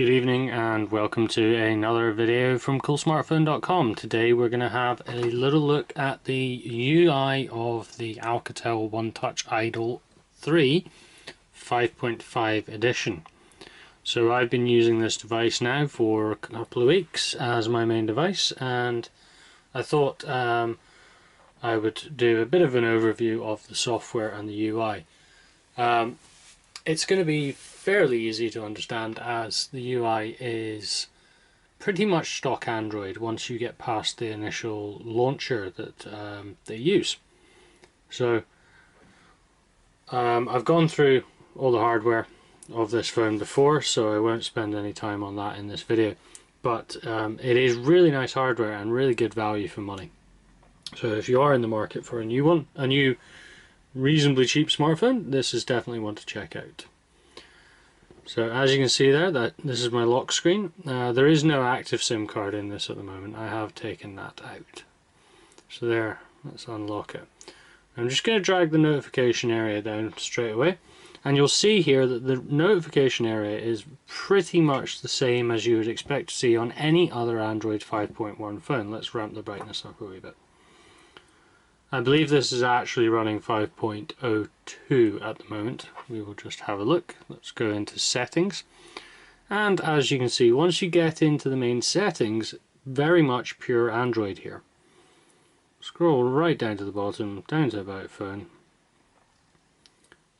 Good evening and welcome to another video from coolsmartphone.com. Today we're going to have a little look at the UI of the Alcatel Onetouch Idol 3 5.5 edition. So I've been using this device now for a couple of weeks as my main device, and I thought I would do a bit of an overview of the software and the UI. It's going to be fairly easy to understand as the UI is pretty much stock Android once you get past the initial launcher that they use. So I've gone through all the hardware of this phone before, so I won't spend any time on that in this video, but it is really nice hardware and really good value for money. So if you are in the market for a new reasonably cheap smartphone, this is definitely one to check out. So as you can see there, this is my lock screen. There is no active SIM card in this at the moment. I have taken that out. So there, let's unlock it. I'm just going to drag the notification area down straight away, and you'll see here that the notification area is pretty much the same as you would expect to see on any other Android 5.1 phone. Let's ramp the brightness up a wee bit. I believe this is actually running 5.02 at the moment. We will just have a look. Let's go into settings, and as you can see, once you get into the main settings, very much pure Android here. Scroll right down to the bottom, down to about phone,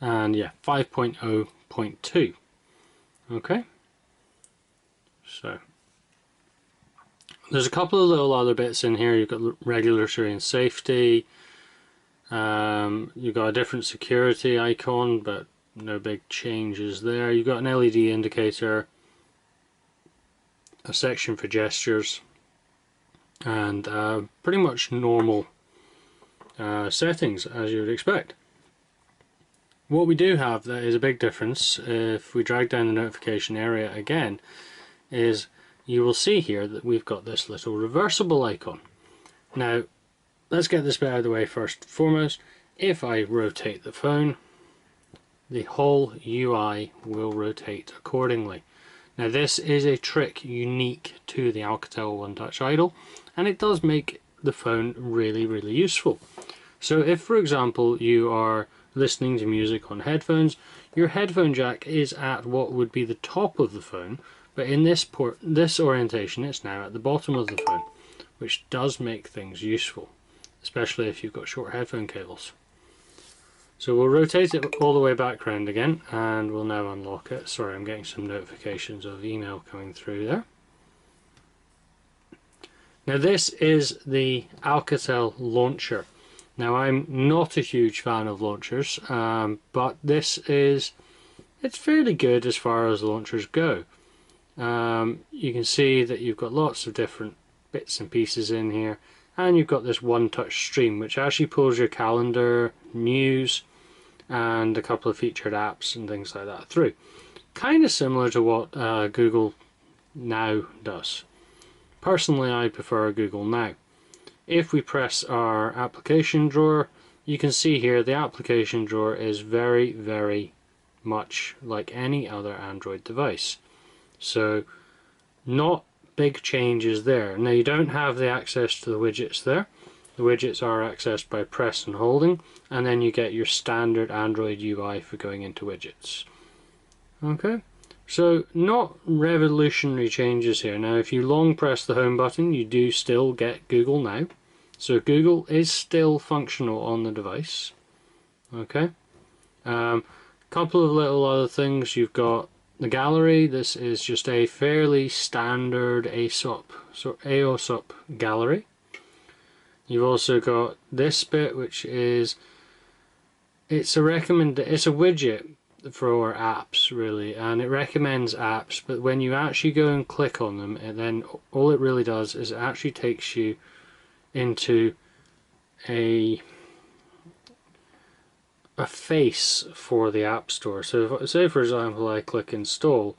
and yeah, 5.0.2. okay, so there's a couple of little other bits in here. You've got regulatory and safety. You've got a different security icon, but no big changes there. You've got an LED indicator, a section for gestures, and pretty much normal settings as you would expect. What we do have that is a big difference, if we drag down the notification area again, is you will see here that we've got this little reversible icon. Now let's get this bit out of the way first and foremost. If I rotate the phone, the whole UI will rotate accordingly. Now this is a trick unique to the Alcatel Onetouch Idol, and it does make the phone really useful. So if, for example, you are listening to music on headphones, your headphone jack is at what would be the top of the phone, but in this orientation it's now at the bottom of the phone, which does make things useful, especially if you've got short headphone cables. So we'll rotate it all the way back round again, and we'll now unlock it. Sorry, I'm getting some notifications of email coming through there. Now this is the Alcatel launcher. Now I'm not a huge fan of launchers, but it's fairly good as far as launchers go. You can see that you've got lots of different bits and pieces in here, and you've got this one touch stream which actually pulls your calendar, news, and a couple of featured apps and things like that through. Kind of similar to what Google Now does. Personally, I prefer Google Now. If we press our application drawer, you can see here the application drawer is very much like any other Android device. So not big changes there. Now you don't have the access to the widgets there. The widgets are accessed by press and holding, and then you get your standard Android UI for going into widgets. Okay, so not revolutionary changes here. Now if you long press the home button, you do still get Google Now. So Google is still functional on the device. Okay, couple of little other things. You've got the gallery. This is just a fairly standard AOSOP gallery. You've also got this bit, which is it's a widget for apps really, and it recommends apps, but when you actually go and click on them, and then all it really does is it actually takes you into a face for the App Store. So if, say for example, I click install,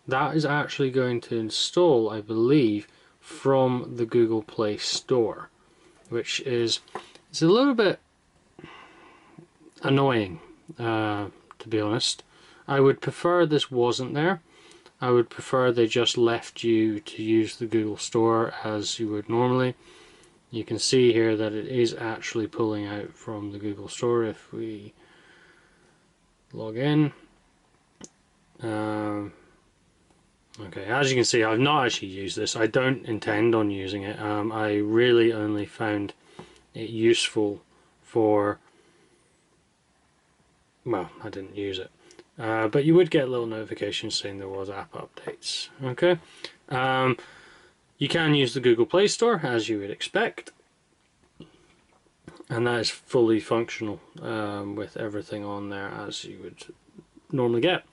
that is actually going to install, I believe, from the Google Play Store, which is a little bit annoying, to be honest. I would prefer this wasn't there. I would prefer they just left you to use the Google Store as you would normally. You can see here that it is actually pulling out from the Google Store if we log in. Okay, as you can see, I've not actually used this. I don't intend on using it. I really only found it useful for, well, I didn't use it. But you would get little notifications saying there was app updates. Okay, you can use the Google Play Store as you would expect, and that is fully functional with everything on there as you would normally get.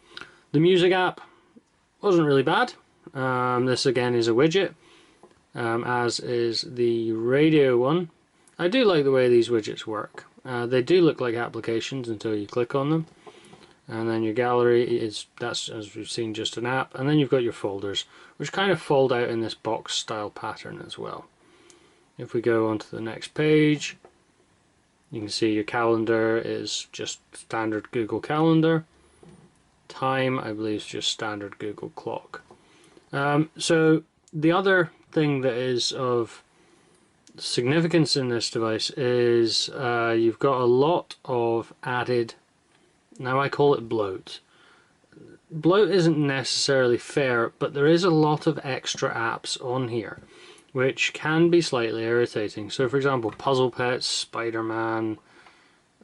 The music app wasn't really bad. This again is a widget, as is the radio one. I do like the way these widgets work. They do look like applications until you click on them. And then your gallery is, that's, as we've seen, just an app. And then you've got your folders, which kind of fold out in this box style pattern as well. If we go on to the next page, you can see your calendar is just standard Google Calendar. Time, I believe, is just standard Google Clock. So the other thing that is of significance in this device is you've got a lot of added, now I call it bloat. Bloat isn't necessarily fair, but there is a lot of extra apps on here which can be slightly irritating. So for example, Puzzle Pets, Spider-Man,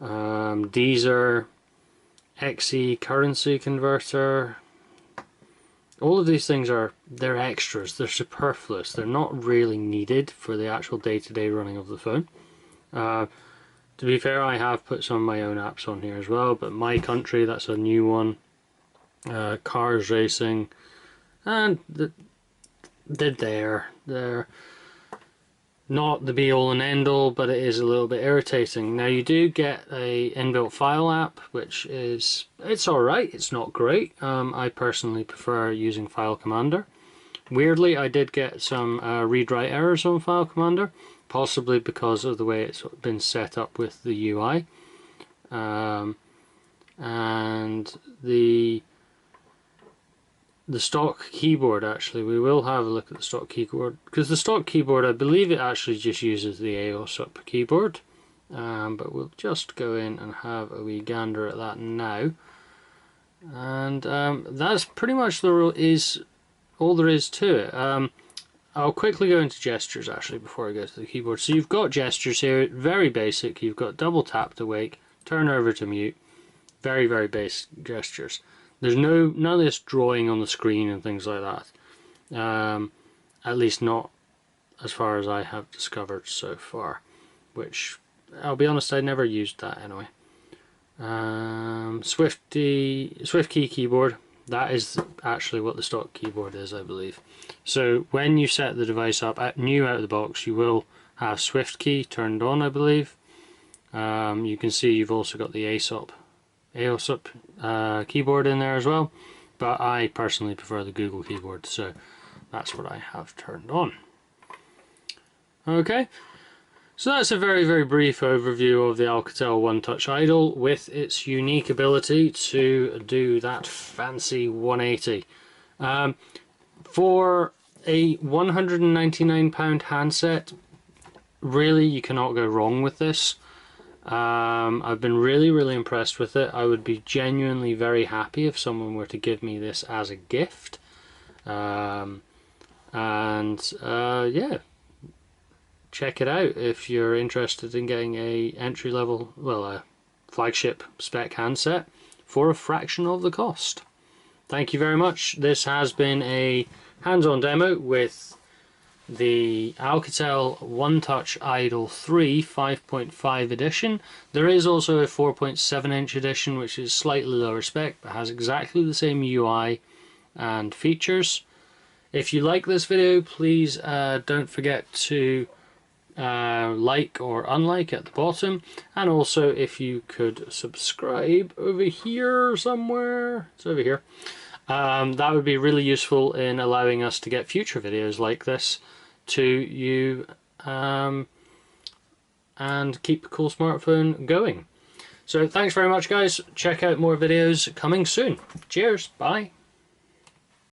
Deezer, XE currency converter, all of these things they're extras, they're superfluous, they're not really needed for the actual day-to-day running of the phone. To be fair, I have put some of my own apps on here as well, but My Country, that's a new one, Cars Racing, and they're not the be-all and end-all, but it is a little bit irritating. Now you do get a inbuilt file app, which is, it's alright, it's not great. I personally prefer using File Commander. Weirdly, I did get some read-write errors on File Commander, possibly because of the way it's been set up with the UI. And the stock keyboard, actually, we will have a look at the stock keyboard, because the stock keyboard, I believe it actually just uses the AOSUP keyboard, but we'll just go in and have a wee gander at that now. And that's pretty much all there is to it. I'll quickly go into gestures actually before I go to the keyboard. So you've got gestures here, very basic. You've got double tap to wake, turn over to mute, very, very basic gestures. There's none of this drawing on the screen and things like that. At least not as far as I have discovered so far, which I'll be honest, I never used that anyway. Swift key keyboard, that is actually what the stock keyboard is, I believe. So when you set the device up new out of the box, you will have Swift key turned on, I believe. You can see you've also got the AOSUP keyboard in there as well, but I personally prefer the Google keyboard, so that's what I have turned on. Okay, so that's a very, very brief overview of the Alcatel Onetouch Idol with its unique ability to do that fancy 180. For a £199 handset, really you cannot go wrong with this. I've been really, really impressed with it. I would be genuinely very happy if someone were to give me this as a gift. Yeah, check it out if you're interested in getting a entry-level, well, a flagship spec handset for a fraction of the cost. Thank you very much. This has been a hands-on demo with the Alcatel Onetouch Idol 3 5.5 edition. There is also a 4.7 inch edition, which is slightly lower spec but has exactly the same UI and features. If you like this video, please don't forget to like or unlike at the bottom, and also if you could subscribe over here somewhere, it's over here, that would be really useful in allowing us to get future videos like this to you, and keep the cool smartphone going. So thanks very much guys, check out more videos coming soon. Cheers, bye.